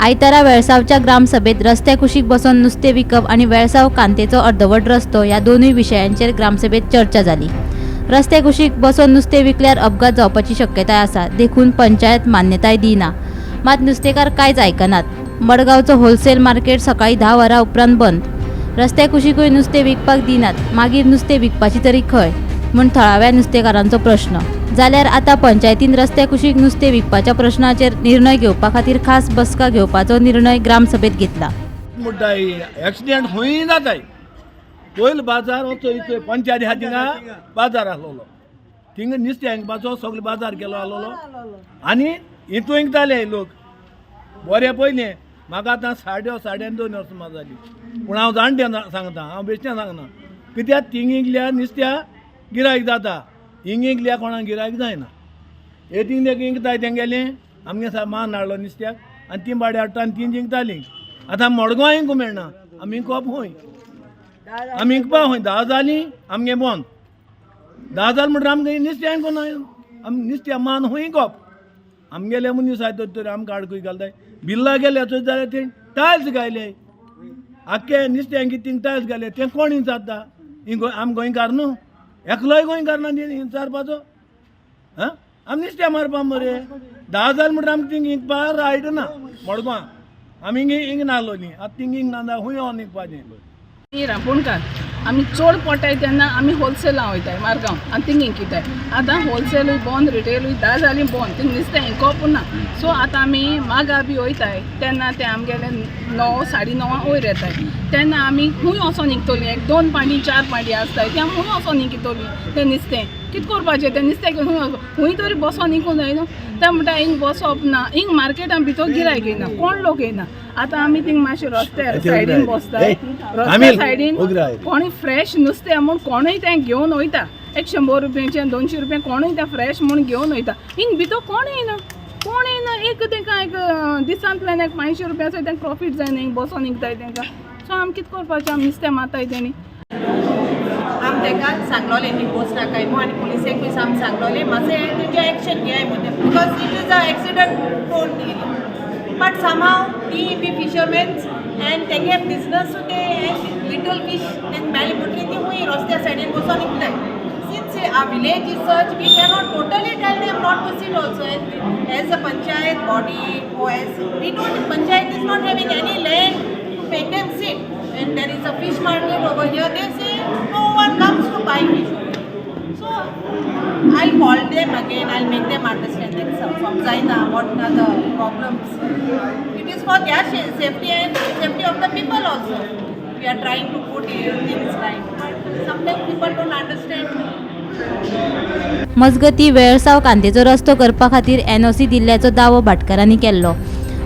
आयतारा वेळसावच्या ग्रामसभेत रस्त्या कुशीक बसून नुस्तें विकप आणि वेळसाव कांतेचो अर्धवट रस्तो ह्या दोनूय विशयांचेर ग्रामसभेत चर्चा जाली। रस्त्या कुशीक बसून नुस्तें विकल्यार अपघात जावपाची शक्यताय आसा, देखून पंचायत मान्यताय दिना। मात नुस्तेकार कांयच आयकनात। मडगांवचो होलसेल मार्केट सकाळी 10 वरां उपरांत बंद। रस्त्या कुशीकूय नुस्तें विकपाक दिनात, मागीर नुस्तें विकपाची तरी खंय म्हूण थळाव्या नुस्तेकारांचो प्रश्न। जाल्यार आतां पंचायतीन रस्त्या कुशीक नुस्तें विकपाच्या प्रश्नाचेर निर्णय घेवपा खातीर खास बसका घेवपाचो निर्णय ग्रामसभेत घेतला। मुद्दाई एक्सिडेंट खंय जाताय। पयलो बाजार वचो पंचायती हा थिंगा बाजार आसलोलो, थिंगा नुस्तें हांगपाचो सगळो बाजार केलो आसलोलो आनी हितू इंकताले लोक बरे पयलें। म्हाका आतां 2.5 वर्सां म्हाका जाली, पूण हांव जाणटें सांगता, हांव बेश्टें सांगना। कित्याक थिंग इंकल्यार नुस्त्या गिरायक जाता, हिंग इंकल्या कोणाक गिरायक जायना। हे थिंग इंकताय तेंगेलें आमगे मान हाडलो नुस्त्याक आनी ती बाडी हाडटा आनी ती इंकतालीं। आतां मडगांव इंकूंक मेळना, आमी इंकोवप खंय? आमी इंकपा खंय? 10 जालीं आमगे बंद। 10 जाल म्हणल्यार आमगे नुस्तें इंकोना, आमी नुस्त्या मान खंय इंकोवप? आमगेले मनीस आहाय तर आमकां आडकूय घालताय। बिल्ला गेले थंय जाल्यार ते टायल्स घायले, आख्खे नुस्त्यांक थिंग टायल्स घाले, तें कोण इंचारता? आमी गोंयकार न्हू, एकलोय गोंयकार ना इंचारपाचो? हां, आमी नुस्तें मारपा मरे। 10 जाल म्हणल्यार आमकां थिंग इंकपा रायट ना मडगांव। आमी इंक नाहलो न्ही, आतां थिंग इंक ना जाल्यार खंय व्होन इंकपाचें? रांपोणकार आमी चड पडटाय तेन्ना आमी होलसेलां वयताय मारगांव आनी थिंग इंकिताय। आतां होलसेलूय बंद, रिटेलूय 10 जालीं बंद, थिंग नुस्तें इंकोप ना। सो आतां आमी मागा बी वयताय तेन्ना ते आमगेले 9 9:30 वयर येताय, तेन्ना आमी खंय वचोन इंकतलीं? 1-2 पाटी 4 पाटी आसताय, ते खंय वचोन इंकितलीं तें नुस्तें? कितें करपाचें तें नुस्तें घेवन खंय तरी बसोन इंकूं जाय न्हू। ते म्हणटा इंक बसप ना, इंक मार्केटान भितर गिरायक येना, कोण लोक येना। आतां आमी थिंग मातशें रस्त्यार सायडीन बसताय, रस्त्या सायडीन कोणी फ्रेश नुस्तें म्हूण कोणूय तें घेवन वयता, 100 रुपयांचें 200 रुपया कोणूय तें फ्रेश म्हूण घेवन वयता। इंक भितर कोण येना, कोण येना। एक तेंकां एक दिसांतल्यान 500 रुपया तेंकां प्रॉफीट जायना इंक बसोन इंकताय तेंकां। सो आमी कितें करपाचें? आमी नुस्तें मारताय तेणी। आमी तेंकां सांगलोलें न्ही पोस्ट नाकाय म्हणून आनी पुलिसेकूय आमी सांगलोलें मातशें तेंचें एक्शन घेयाय म्हणून, because it is a accident prone area. But somehow ती बी फिशरमॅन्स एंड तेंगे बिजनस ते लिटल फिश तेंक मेळ्ळी म्हणटरी ती खूंय रस्त्या सायडीन बसोन इंकताय। Since our village is such we cannot totally tell them not to sit also as a panchayat body or as we don't, panchayat is not having any land to make them sit, and there is a fish market over here. They say no one comes to buy fish. So I'll call them again, I'll make them understand that from Zaina what are the problems. It is for their safety and safety of the people also. We are trying to put things right, but sometimes people don't understand. मजगती वेळसाव कांतेचो रस्तो करपा खातीर NOC दिल्ल्याचो दावो भाटकारांनी केल्लो।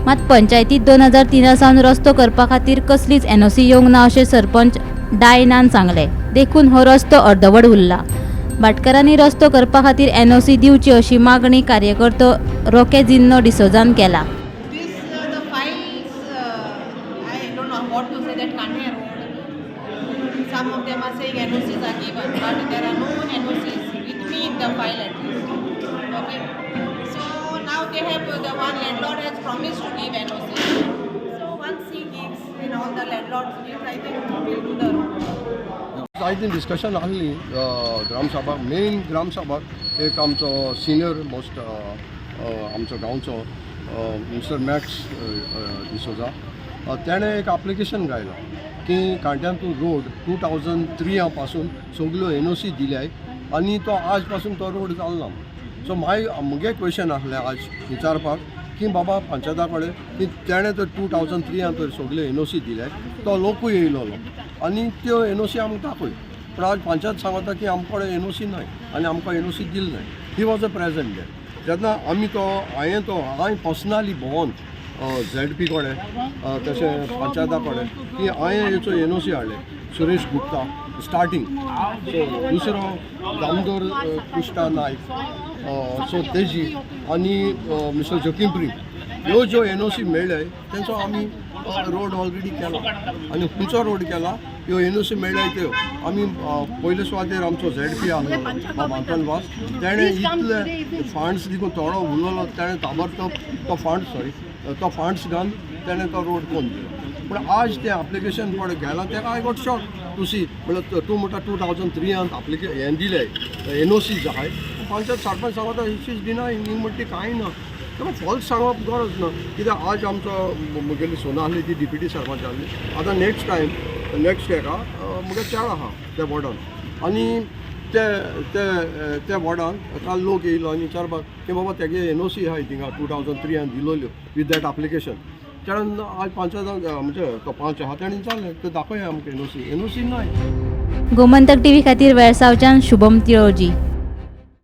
मात पंचायतीत 2003 सावन रस्तो करपा खातीर कसलीच NOC येवंक ना अशें सरपंच डायनान सांगले, देखून हो रस्तो अर्दवट उरला। भाटकारांनी रस्तो करपा खातीर NOC दिवची अशी मागणी कार्यकर्तो रोके जिन्नो डिसोजान केला। Some of them are saying NOCs are given, but there are no NOCs with me in the file at least. Okay, so now they have the one landlord has promised to give NOC. So once he gives, then all the landlords give, I think we'll do the road. I think discussion only Gram Sabha, main Gram Sabha एक आमचो senior most आमचो गांवचो mister max D'Souza तेणें एक application घायलो की कांट्यातून road 2003 पासून सगळ्यो NOC दिल्याय आनी तो आज पासून तो रोड जालना। सो मुगे क्वेश्चन आसलें आज विचारपाक की बाबा पंचायता कडेन की तेणें तर 2003 तर सगळ्यो NOC दिल्याय, तो लोकूय येयलोलो आनी त्यो NOC आमकां दाखय, पूण आज पंचायत सांगता की आमचे कडेन NOC नाय आनी आमकां NOC दिल नाय। He was a present day जेन्ना आमी हांवें पर्सनली भोंवन ZP कडेन तशें पंचायता कडेन की हांवें हेचो NOC हाडले, सुरेश गुप्ता स्टार्टींग, सो दुसरो दामोदर कृष्णा नायक, सो तेजी आनी मिस्टर जकिंप्री, ह्यो ज्यो NOC मेळ्ळ्याय तेंचो आमी रोड ऑलरेडी केला आनी खंयचो रोड केला ह्यो NOC मेळ्ळ्याय त्यो आमी पयले सुवातेर आमचो ZP आहलो बाब आंतनवास, तेणें इतले फंड्स दिवून थोडो उरलेलो तेणें ताबडतोब तो फंड्स घालन तेणें तो रोड कोन्न दिलो पूण आज तें एप्लिकेशन पळय गेलां तेका I got shock to see म्हळ्यार तूं म्हणटा 2003 हें दिलें NOC जाय पंचायत सरपंच सांगता शीज डिनायिंग हिंग म्हणटा ती कांय ना तेका फॉल्स सांगप गरज ना कित्याक आज आमचो मुगेली सोना आसली ती डिप्युटी सरपंच आसली आतां नेक्स्ट हेका मुगे चेडो आहा त्या वॉर्डान आनी त्या वॉर्डान काल लोक येयलो आनी विचारपाक की बाबा तेगे NOC आहाय थिंगा 2003 दिलोल्यो विथ दॅट एप्लिकेशन तेणें आज पंचायत म्हणजे तो पंच आहा तेणें विचारलें ते दाखोया आमकां NOC नाय. गोमंतक टीव्ही खातीर वेळसावच्यान शुभम तिळोजी.